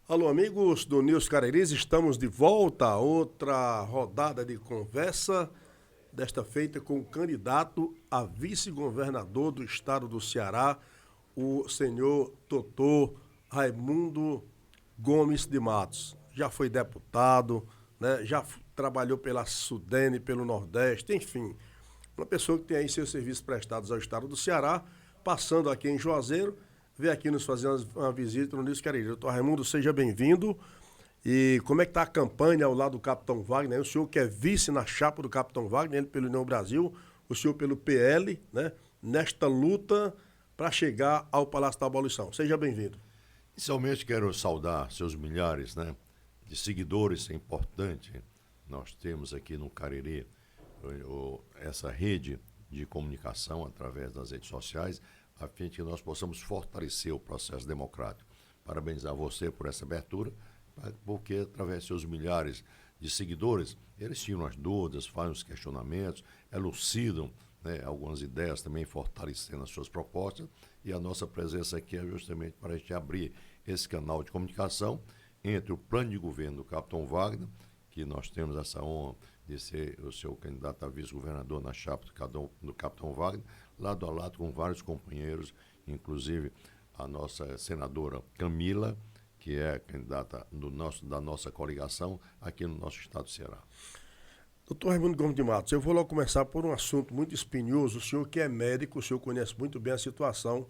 Alô, amigos do News Caririz, estamos de volta a outra rodada de conversa, desta feita com o candidato a vice-governador do estado do Ceará, o senhor Doutor Raimundo Gomes de Matos. Já foi deputado, né? Trabalhou pela Sudene, pelo Nordeste, enfim, uma pessoa que tem aí seus serviços prestados ao estado do Ceará, passando aqui em Juazeiro, veio aqui nos fazer uma visita no News Caririz. Doutor Raimundo, seja bem-vindo. E como é que está a campanha ao lado do Capitão Wagner? O senhor que é vice na chapa do Capitão Wagner, ele pelo União Brasil, o senhor pelo PL, né? Nesta luta para chegar ao Palácio da Abolição. Seja bem-vindo. Inicialmente quero saudar seus milhares, né, de seguidores, é importante. Nós temos aqui no Cariri essa rede de comunicação através das redes sociais, a fim de que nós possamos fortalecer o processo democrático. Parabenizar você por essa abertura, porque através de seus milhares de seguidores, eles tiram as dúvidas, fazem os questionamentos, elucidam, né, algumas ideias também, fortalecendo as suas propostas, e a nossa presença aqui é justamente para a gente abrir esse canal de comunicação entre o plano de governo do Capitão Wagner, que nós temos essa honra de ser o seu candidato a vice-governador na chapa do Capitão Wagner, lado a lado com vários companheiros, inclusive a nossa senadora Camila, que é candidata da nossa coligação aqui no nosso estado do Ceará. Doutor Raimundo Gomes de Matos, eu vou logo começar por um assunto muito espinhoso. O senhor que é médico, o senhor conhece muito bem a situação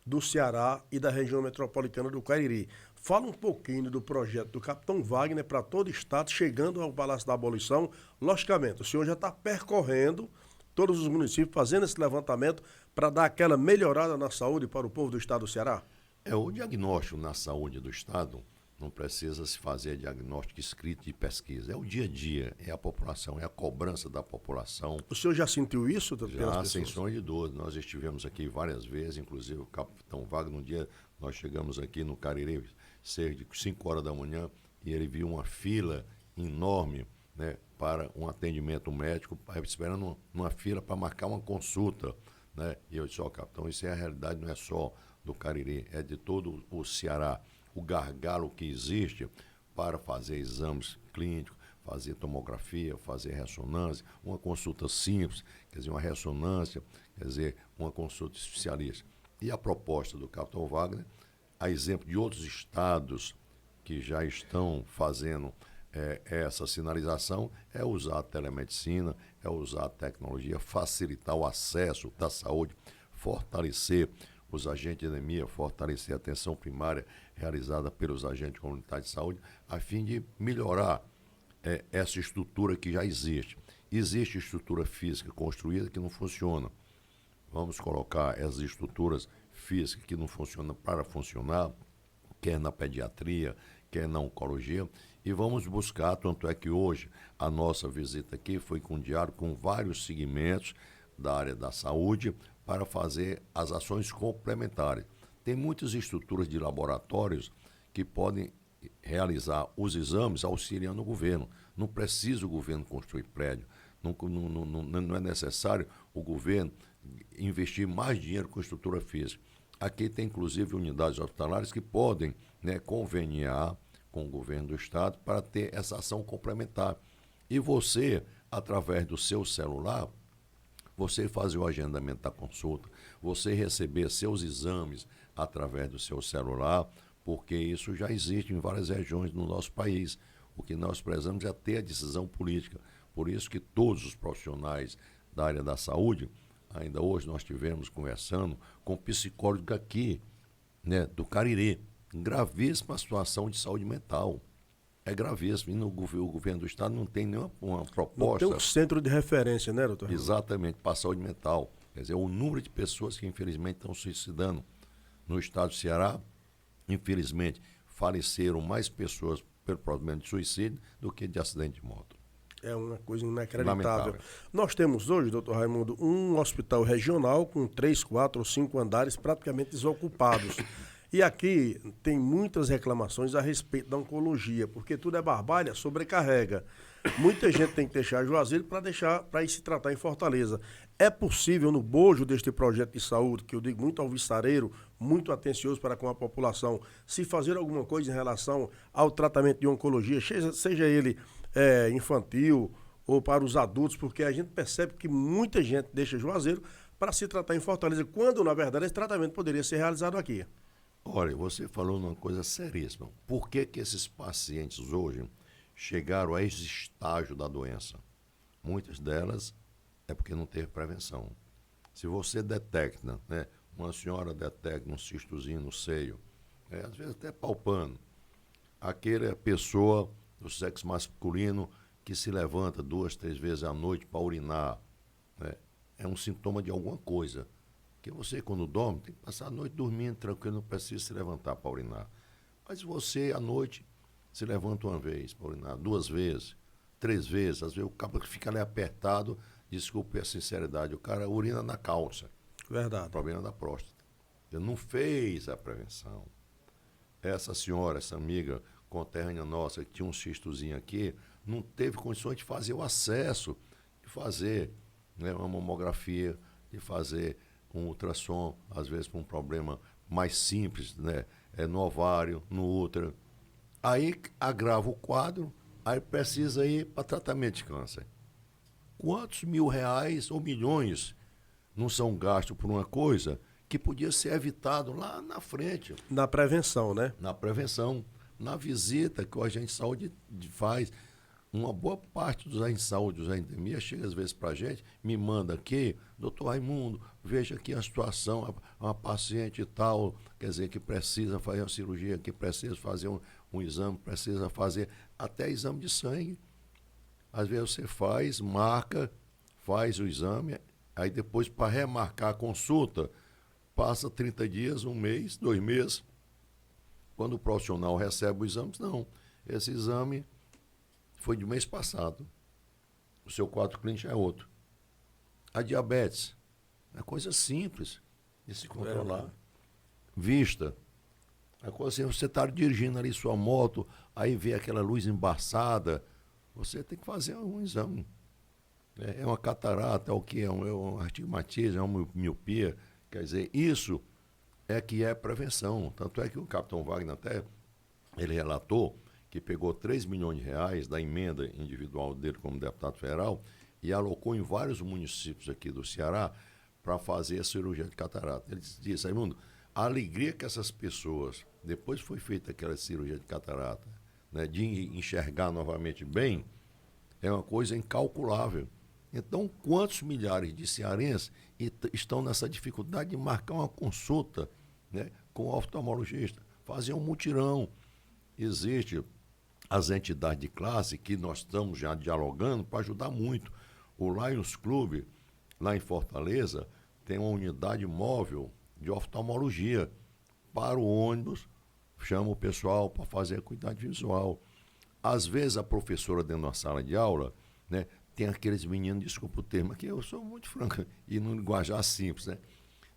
do Ceará e da região metropolitana do Cariri. Fala um pouquinho do projeto do Capitão Wagner para todo o estado, chegando ao Palácio da Abolição. Logicamente, o senhor já está percorrendo todos os municípios, fazendo esse levantamento para dar aquela melhorada na saúde para o povo do estado do Ceará? O diagnóstico na saúde do estado não precisa se fazer diagnóstico escrito de pesquisa. É o dia a dia, é a população, é a cobrança da população. O senhor já sentiu isso? Já, sem sombra de dúvida. Nós estivemos aqui várias vezes, inclusive o Capitão Wagner, um dia nós chegamos aqui no Cariri, cerca de 5 horas da manhã, e ele viu uma fila enorme, né, para um atendimento médico, esperando uma fila para marcar uma consulta, né? E eu disse, capitão, isso é a realidade, não é só do Cariri, é de todo o Ceará. O gargalo que existe para fazer exames clínicos, fazer tomografia, fazer ressonância, uma consulta simples, quer dizer, uma ressonância, quer dizer, uma consulta especialista. E a proposta do Capitão Wagner, a exemplo de outros estados que já estão fazendo essa sinalização, é usar a telemedicina, é usar a tecnologia, facilitar o acesso da saúde, fortalecer os agentes de endemia, fortalecer a atenção primária realizada pelos agentes comunitários de saúde, a fim de melhorar essa estrutura que já existe. Existe estrutura física construída que não funciona. Vamos colocar essas estruturas físicas que não funcionam para funcionar, quer na pediatria, quer na oncologia, e vamos buscar, tanto é que hoje a nossa visita aqui foi com diálogo com vários segmentos da área da saúde, para fazer as ações complementares. Tem muitas estruturas de laboratórios que podem realizar os exames auxiliando o governo. Não precisa o governo construir prédio, não é necessário o governo investir mais dinheiro com estrutura física. Aqui tem inclusive unidades hospitalares que podem, né, conveniar com o governo do estado para ter essa ação complementar. E você, através do seu celular, você fazer o agendamento da consulta, você receber seus exames através do seu celular, porque isso já existe em várias regiões do nosso país. O que nós precisamos é ter a decisão política. Por isso que todos os profissionais da área da saúde, ainda hoje nós estivemos conversando com psicólogo aqui, né, do Cariri, gravíssima situação de saúde mental. É gravíssimo. E o governo do estado não tem nenhuma proposta. Não tem um centro de referência, né, doutor? Exatamente, para a saúde mental. Quer dizer, o número de pessoas que infelizmente estão suicidando no estado do Ceará, infelizmente, faleceram mais pessoas pelo problema de suicídio do que de acidente de moto. É uma coisa inacreditável. Lamentável. Nós temos hoje, doutor Raimundo, um hospital regional com 3, 4 ou 5 andares praticamente desocupados. E aqui tem muitas reclamações a respeito da oncologia, porque tudo é barbalha, sobrecarrega. Muita gente tem que deixar Juazeiro para ir se tratar em Fortaleza. É possível, no bojo deste projeto de saúde, que eu digo muito alvissareiro, muito atencioso para com a população, se fazer alguma coisa em relação ao tratamento de oncologia, seja ele infantil ou para os adultos, porque a gente percebe que muita gente deixa Juazeiro para se tratar em Fortaleza, quando, na verdade, esse tratamento poderia ser realizado aqui. Olha, você falou numa coisa seríssima. Por que que esses pacientes hoje chegaram a esse estágio da doença? Muitas delas é porque não teve prevenção. Se você detecta, né, uma senhora detecta um cistozinho no seio, às vezes até palpando, aquela pessoa do sexo masculino que se levanta 2, 3 vezes à noite para urinar, né, é um sintoma de alguma coisa. Porque você, quando dorme, tem que passar a noite dormindo tranquilo, não precisa se levantar para urinar. Mas você, à noite, se levanta uma vez para urinar, 2 vezes, 3 vezes, às vezes o cara fica ali apertado, desculpe a sinceridade, o cara urina na calça. Verdade. Problema da próstata. Ele não fez a prevenção. Essa senhora, essa amiga conterrânea nossa, que tinha um cistozinho aqui, não teve condições de fazer o acesso, de fazer, né, uma mamografia, de fazer um ultrassom, às vezes por um problema mais simples, né, no ovário, no útero. Aí agrava o quadro, aí precisa ir para tratamento de câncer. Quantos R$ 1.000 ou milhões não são gastos por uma coisa que podia ser evitado lá na frente? Na prevenção, né? Na prevenção, na visita que o agente de saúde faz. Uma boa parte dos agentes de saúde, dos endemias, chega às vezes para a gente, me manda aqui, doutor Raimundo, veja aqui a situação, uma paciente tal, quer dizer, que precisa fazer uma cirurgia, que precisa fazer um exame, precisa fazer até exame de sangue. Às vezes você faz o exame, aí depois para remarcar a consulta, passa 30 dias, 1 mês, 2 meses. Quando o profissional recebe o exame, não, esse exame foi de mês passado. O seu quadro clínico é outro. A diabetes é coisa simples de se controlar. Vista. É coisa assim, você está dirigindo ali sua moto, aí vê aquela luz embaçada, você tem que fazer um exame. É uma catarata, é o que? É um astigmatismo, é uma miopia. Quer dizer, isso é que é prevenção. Tanto é que o capitão Wagner até, ele relatou que pegou 3 milhões de reais da emenda individual dele como deputado federal e alocou em vários municípios aqui do Ceará para fazer a cirurgia de catarata. Ele disse, Raimundo, a alegria que essas pessoas, depois foi feita aquela cirurgia de catarata, né, de enxergar novamente bem, é uma coisa incalculável. Então, quantos milhares de cearenses estão nessa dificuldade de marcar uma consulta, né, com o oftalmologista, fazer um mutirão? Existe as entidades de classe que nós estamos já dialogando para ajudar muito. O Lions Club, lá em Fortaleza, tem uma unidade móvel de oftalmologia para o ônibus, chama o pessoal para fazer a acuidade visual. Às vezes a professora dentro da sala de aula, né, tem aqueles meninos, desculpa o termo, aqui eu sou muito franco, e no linguajar simples, né?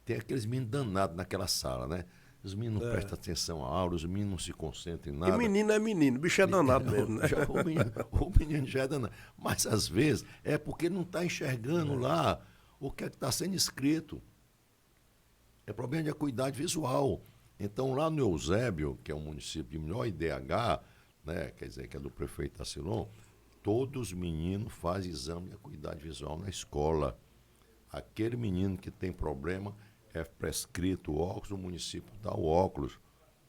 Tem aqueles meninos danados naquela sala, né? Os meninos não prestam atenção à aula, os meninos não se concentram em nada. E menino é menino, bicho é danado mesmo, né? O menino já é danado. Mas às vezes é porque ele não está enxergando lá o que é que está sendo escrito. É problema de acuidade visual. Então lá no Eusébio, que é um município de menor IDH, né, quer dizer, que é do prefeito Tacilon, todos os meninos fazem exame de acuidade visual na escola. Aquele menino que tem problema é prescrito o óculos, o município dá o óculos.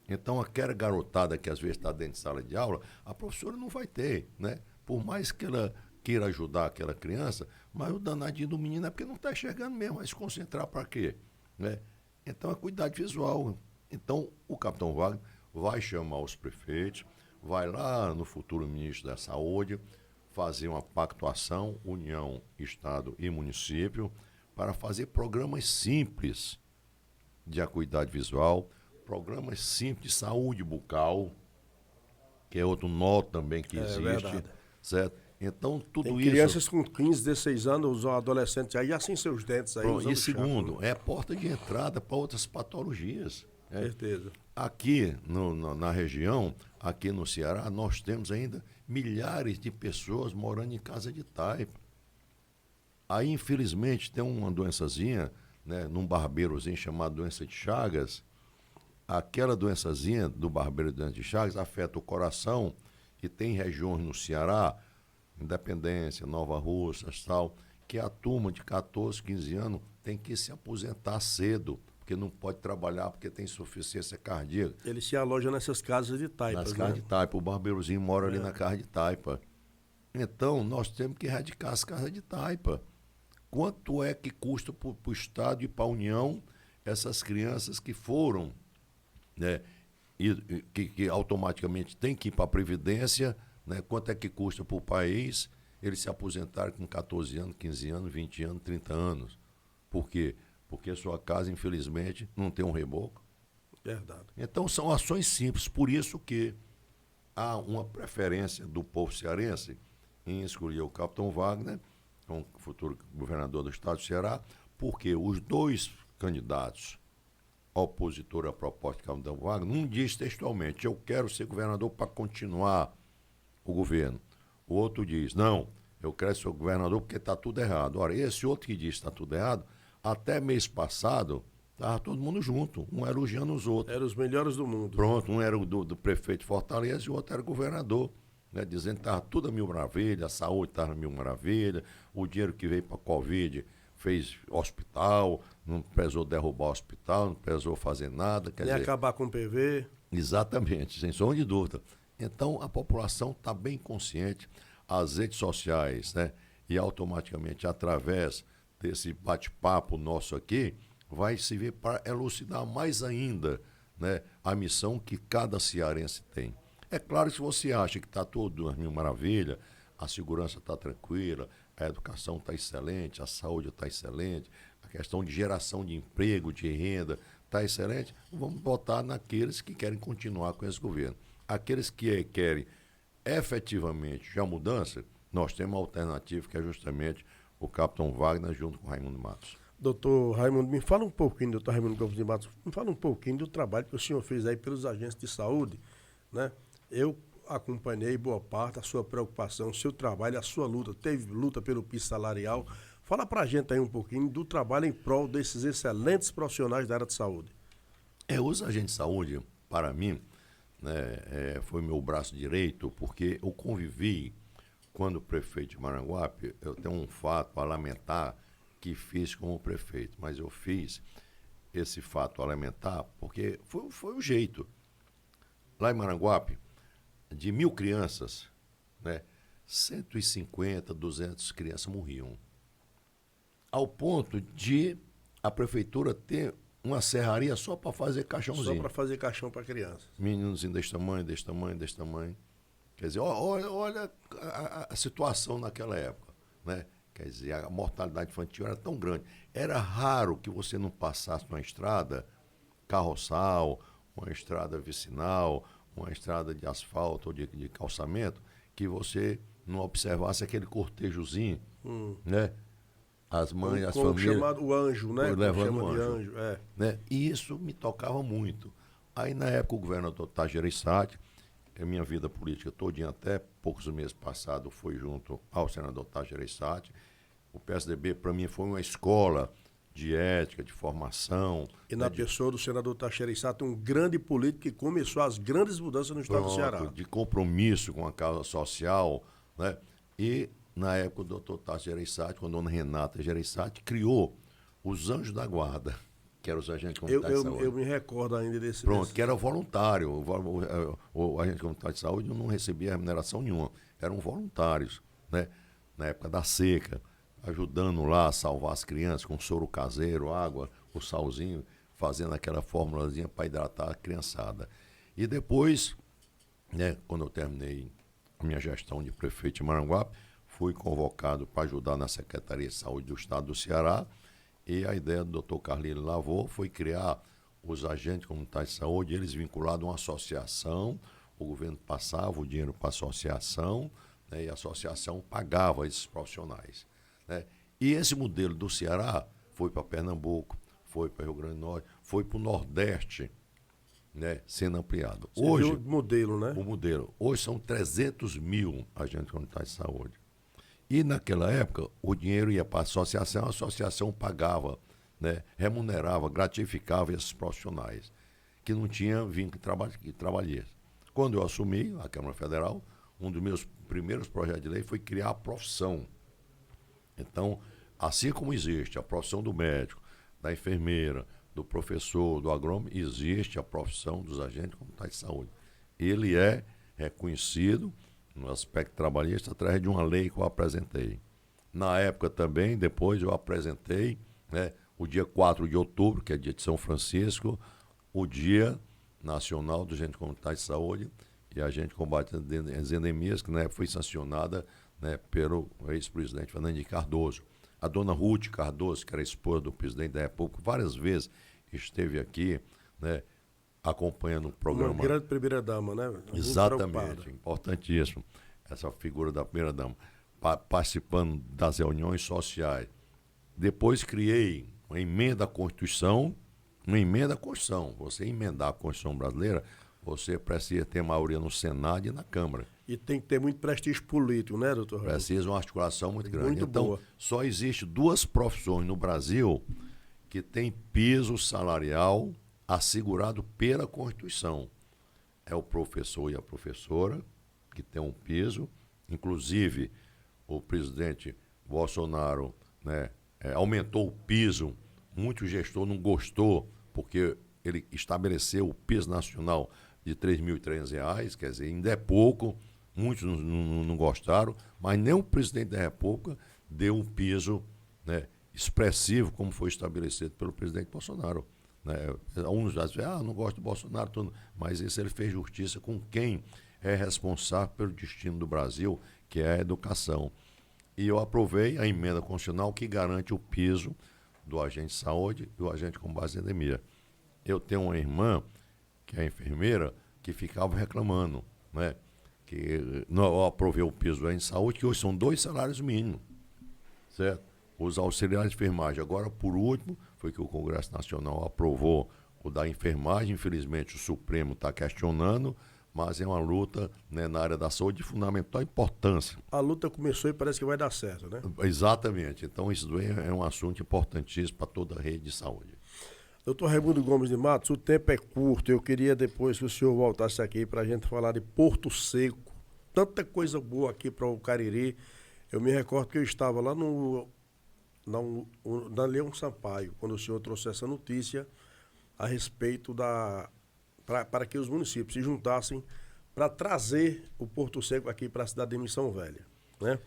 Então, aquela garotada que às vezes está dentro de sala de aula, a professora não vai ter, né? Por mais que ela queira ajudar aquela criança, mas o danadinho do menino é porque não está enxergando mesmo, vai se concentrar para quê? Né? Então, a acuidade visual. Então, o capitão Wagner vai chamar os prefeitos, vai lá no futuro ministro da Saúde, fazer uma pactuação, União, Estado e município, para fazer programas simples de acuidade visual, programas simples de saúde bucal, que é outro nó também que existe, certo? Então, tudo tem isso... crianças com 15, 16 anos, os adolescentes aí, assim seus dentes aí. E segundo, é a porta de entrada para outras patologias. Certeza. aqui na região, aqui no Ceará, nós temos ainda milhares de pessoas morando em casa de taipa. Aí, infelizmente, tem uma doençazinha, né, num barbeirozinho chamado doença de Chagas. Aquela doençazinha do barbeiro de doença de Chagas afeta o coração e tem regiões no Ceará, Independência, Nova Russas, tal, que a turma de 14, 15 anos tem que se aposentar cedo, porque não pode trabalhar porque tem insuficiência cardíaca. Ele se aloja nessas casas de taipas, Nas né? casas de taipa, o barbeirozinho mora ali na casa de taipa. Então, nós temos que erradicar as casas de taipa. Quanto é que custa para o Estado e para a União essas crianças que foram, né, que automaticamente têm que ir para a Previdência, né? Quanto é que custa para o país eles se aposentarem com 14 anos, 15 anos, 20 anos, 30 anos? Por quê? Porque a sua casa, infelizmente, não tem um reboco. Verdade. Então, são ações simples, por isso que há uma preferência do povo cearense em escolher o Capitão Wagner, um futuro governador do estado do Ceará, porque os dois candidatos opositores à proposta do Capitão Wagner, um diz textualmente: eu quero ser governador para continuar o governo. O outro diz: não, eu quero ser governador porque está tudo errado. Ora, esse outro que diz que está tudo errado, até mês passado, estava todo mundo junto, um elogiando os outros. Eram os melhores do mundo. Pronto, um era o do prefeito de Fortaleza e o outro era o governador, né, dizendo que estava tudo a mil maravilha, a saúde estava a mil maravilha, o dinheiro que veio para a Covid fez hospital, não precisou derrubar o hospital, não precisou fazer nada. Nem acabar com o PV. Exatamente, sem sombra de dúvida. Então, a população está bem consciente, as redes sociais, né, e automaticamente, através desse bate-papo nosso aqui, vai servir para elucidar mais ainda, né, a missão que cada cearense tem. É claro que se você acha que está tudo mil maravilha, a segurança está tranquila, a educação está excelente, a saúde está excelente, a questão de geração de emprego, de renda está excelente, vamos votar naqueles que querem continuar com esse governo. Aqueles que querem efetivamente já mudança, nós temos uma alternativa que é justamente o Capitão Wagner junto com o Raimundo Matos. Doutor Raimundo, me fala um pouquinho, doutor Raimundo Gomes de Matos, me fala um pouquinho do trabalho que o senhor fez aí pelos agentes de saúde, né? Eu acompanhei boa parte a sua preocupação, o seu trabalho, a sua luta, teve luta pelo piso salarial. Fala pra gente aí um pouquinho do trabalho em prol desses excelentes profissionais da área de saúde. Os agentes de saúde, para mim, né, foi meu braço direito, porque eu convivi, quando prefeito de Maranguape, eu tenho um fato a lamentar que fiz como prefeito, mas eu fiz esse fato a lamentar porque foi o jeito. Lá em Maranguape, de 1.000 crianças, né, 150, 200 crianças morriam. Ao ponto de a prefeitura ter uma serraria só para fazer caixãozinho. Só para fazer caixão para crianças. Meninozinho desse tamanho, desse tamanho, desse tamanho. Quer dizer, olha a situação naquela época, né? Quer dizer, a mortalidade infantil era tão grande. Era raro que você não passasse uma estrada carroçal, uma estrada vicinal, uma estrada de asfalto ou de calçamento, que você não observasse aquele cortejozinho, né? As mães, as famílias... chamado o anjo, né? Levando o anjo. anjo, é. Né? E isso me tocava muito. Aí, na época, o governador Tajereissati, a minha vida política todinha, até poucos meses passados, foi junto ao senador Tajereissati. O PSDB, para mim, foi uma escola de ética, de formação. E na pessoa do senador Tajereissati, um grande político que começou as grandes mudanças no estado do Ceará. De compromisso com a causa social, né? E, na época, o doutor Tajereissati, com a dona Renata Gereissati, criou os Anjos da Guarda, que eram os agentes comunitários de saúde. Eu me recordo ainda desse... Pronto, que era voluntário. O agente comunitário de saúde não recebia remuneração nenhuma. Eram voluntários, né? Na época da seca, ajudando lá a salvar as crianças com soro caseiro, água, o salzinho, fazendo aquela formulazinha para hidratar a criançada. E depois, né, quando eu terminei a minha gestão de prefeito de Maranguape, fui convocado para ajudar na Secretaria de Saúde do Estado do Ceará, e a ideia do doutor Carlile Lavô foi criar os agentes comunitários de saúde, eles vinculados a uma associação, o governo passava o dinheiro para a associação, né, e a associação pagava esses profissionais, né? E esse modelo do Ceará foi para Pernambuco, foi para Rio Grande do Norte, foi para o Nordeste, né, sendo ampliado. Você Hoje, viu o modelo, né? o modelo. Hoje são 300 mil agentes comunitários de saúde. E naquela época, o dinheiro ia para a associação pagava, né, remunerava, gratificava esses profissionais que não tinham vínculo trabalhista. Quando eu assumi a Câmara Federal, um dos meus primeiros projetos de lei foi criar a profissão. Então, assim como existe a profissão do médico, da enfermeira, do professor, do agrônomo, existe a profissão dos agentes comunitários de saúde. Ele é reconhecido no aspecto trabalhista através de uma lei que eu apresentei. Na época também, depois eu apresentei, né, o dia 4 de outubro, que é dia de São Francisco, o Dia Nacional do Agente Comunitário de Saúde e Agente Combatendo as Endemias, que na época foi sancionada, né, pelo ex-presidente Fernando Henrique Cardoso. A dona Ruth Cardoso, que era esposa do presidente da República, várias vezes esteve aqui, né, acompanhando o programa. Uma grande primeira-dama, né? Exatamente, importantíssimo. Essa figura da primeira-dama, participando das reuniões sociais. Depois criei uma emenda à Constituição. Você emendar a Constituição brasileira, você precisa ter maioria no Senado e na Câmara. E tem que ter muito prestígio político, né, doutor? Precisa uma articulação muito grande. Muito então, boa. só existe 2 profissões no Brasil que têm piso salarial assegurado pela Constituição. É o professor e a professora, que tem um piso. Inclusive, o presidente Bolsonaro, né, aumentou o piso. Muito gestor não gostou, porque ele estabeleceu o piso nacional de R$ 3.300, quer dizer, ainda é pouco, muitos não gostaram, mas nem o presidente da República deu um piso, né, expressivo, como foi estabelecido pelo presidente Bolsonaro. Né? Uns já dizem, não gosto do Bolsonaro, tudo. Mas isso ele fez justiça com quem é responsável pelo destino do Brasil, que é a educação. E eu aprovei a emenda constitucional que garante o piso do agente de saúde e do agente com base em endemia. Eu tenho uma irmã, que é enfermeira, que ficava reclamando, né? Que eu aprovei o piso do agente de saúde, que hoje são 2 salários mínimos, certo? Os auxiliares de enfermagem. Agora, por último, foi que o Congresso Nacional aprovou o da enfermagem. Infelizmente, o Supremo está questionando, mas é uma luta, né, na área da saúde de fundamental importância. A luta começou e parece que vai dar certo, né? Exatamente. Então, isso é um assunto importantíssimo para toda a rede de saúde. Doutor Raimundo Gomes de Matos, o tempo é curto. Eu queria depois que o senhor voltasse aqui para a gente falar de Porto Seco. Tanta coisa boa aqui para o Cariri. Eu me recordo que eu estava lá na Leão Sampaio, quando o senhor trouxe essa notícia a respeito para que os municípios se juntassem para trazer o Porto Seco aqui para a cidade de Missão Velha, né?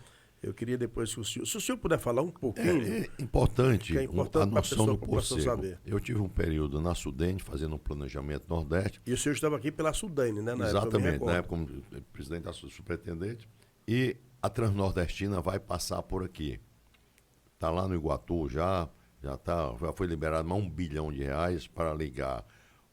Eu queria depois que se o senhor puder falar um pouquinho. É importante, é importante a noção do Porto Seco. Saber. Eu tive um período na Sudene fazendo um planejamento Nordeste. E o senhor estava aqui pela Sudene, né? Exatamente, na época como presidente da superintendente. E a Transnordestina vai passar por aqui. Está lá no Iguatu já foi liberado mais R$1 bilhão para ligar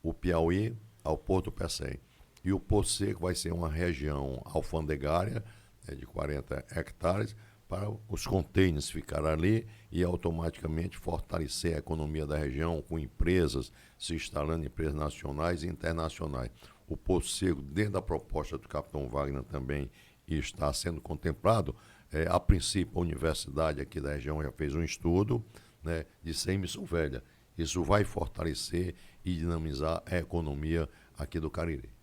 o Piauí ao Porto Pecém. E o Porto Seco vai ser uma região alfandegária, de 40 hectares, para os containers ficarem ali e automaticamente fortalecer a economia da região com empresas se instalando, empresas nacionais e internacionais. O Porto Seco, dentro da proposta do capitão Wagner também, está sendo contemplado. A princípio, a universidade aqui da região já fez um estudo, né, de ser em Missão Velha. Isso vai fortalecer e dinamizar a economia aqui do Cariri.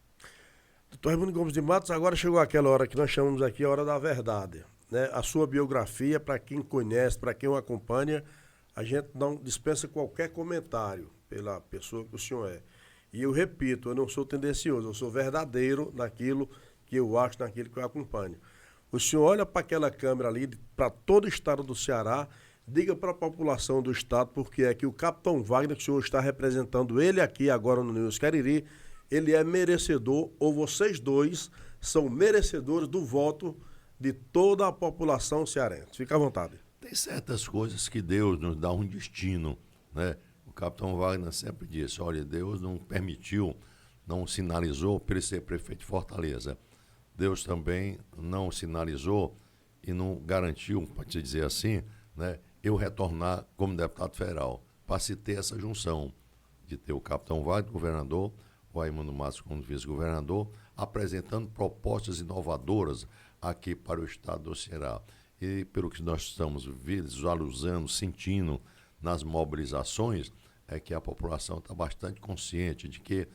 Doutor Raimundo Gomes de Matos, agora chegou aquela hora que nós chamamos aqui a hora da verdade, né? A sua biografia, para quem conhece, para quem o acompanha, a gente não dispensa qualquer comentário pela pessoa que o senhor é. E eu repito, eu não sou tendencioso, eu sou verdadeiro naquilo que eu acho, naquilo que eu acompanho. O senhor olha para aquela câmera ali, para todo o estado do Ceará, diga para a população do estado porque é que o capitão Wagner, que o senhor está representando ele aqui agora no News Cariri, ele é merecedor, ou vocês dois são merecedores do voto de toda a população cearense. Fica à vontade. Tem certas coisas que Deus nos dá um destino, né? O capitão Wagner sempre disse, olha, Deus não permitiu, não sinalizou para ele ser prefeito de Fortaleza. Deus também não sinalizou e não garantiu, para te dizer assim, né, eu retornar como deputado federal, para se ter essa junção de ter o capitão Wagner, governador, o Raimundo Matos como vice-governador, apresentando propostas inovadoras aqui para o estado do Ceará. E pelo que nós estamos visualizando, sentindo nas mobilizações, é que a população está bastante consciente de que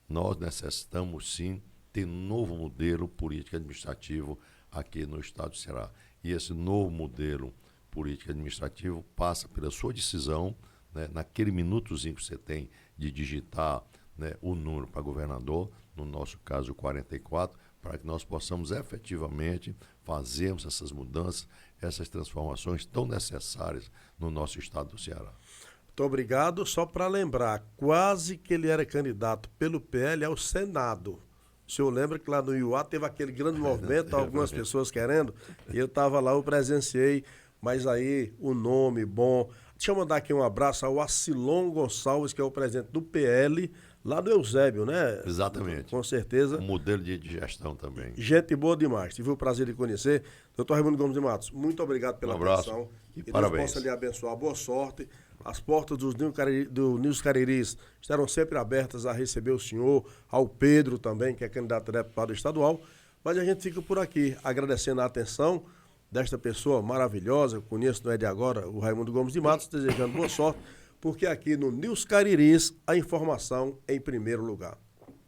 nós necessitamos sim ter um novo modelo político administrativo aqui no estado do Ceará. E esse novo modelo político administrativo passa pela sua decisão, né, naquele minutozinho que você tem de digitar, né, o número para governador, no nosso caso 44, para que nós possamos efetivamente fazermos essas mudanças, essas transformações tão necessárias no nosso estado do Ceará. Muito obrigado. Só para lembrar, quase que ele era candidato pelo PL ao Senado. O senhor lembra que lá no Iuá teve aquele grande movimento, algumas pessoas querendo, e eu estava lá, eu presenciei, mas aí o nome bom. Deixa eu mandar aqui um abraço ao Acilon Gonçalves, que é o presidente do PL, lá do Eusébio, né? Exatamente. Com certeza. Um modelo de gestão também. Gente boa demais. Tive o prazer de conhecer. Doutor Raimundo Gomes de Matos, muito obrigado pela atenção. E Deus parabéns. possa lhe abençoar. Boa sorte. As portas do Nils Cariris estarão sempre abertas a receber o senhor, ao Pedro também, que é candidato a deputado estadual. Mas a gente fica por aqui, agradecendo a atenção desta pessoa maravilhosa. Eu conheço, não é de agora, o Raimundo Gomes de Matos, desejando boa sorte, porque aqui no Nils Cariris a informação em primeiro lugar.